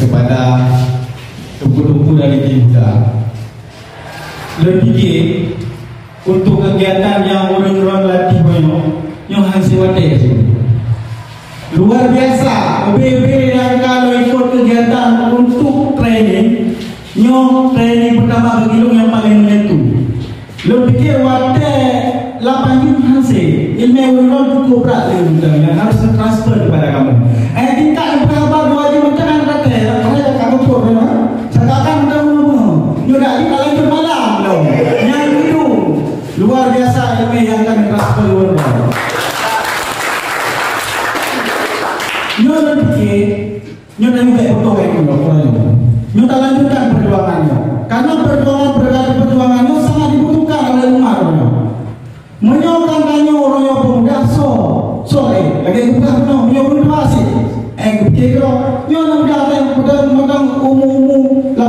kepada tuku-tuku dari Timbuda. Lebih untuk kegiatan yang orang-orang latih banyak, yang hasil wadah luar biasa. OB yang kalau ikut kegiatan untuk training, nyong training pertama begilung yang paling menentu. Lebih wadah 8 juta hasil, ilmu orang cukup berat yang harus transfer kepada kamu. Tingkat yang berapa 2 juta kan kata, saya kamu pun memang. Sekarang kamu nyudah di kalian bermalam loh. Yang itu luar biasa ilmu yang akan transfer orang. Nyo fikir, nyo nak baik betul itu loh. Nyo tak lanjutkan perjuangannya, karena perjuangannya sangat dibutuhkan oleh umat. Menyokong kanyo orang yang pemuda lagi bukan no, nyo berdoa sih. Fikir nyo nak datang pada makan umum 18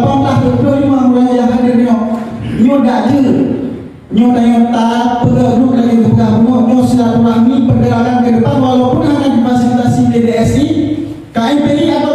25 orang yang hadir nyo dah je. Nyo tak perlu lagi bukan nyo silaturahmi pergerakan ke depan walaupun hanya difasilitasi DDSI, KMPI atau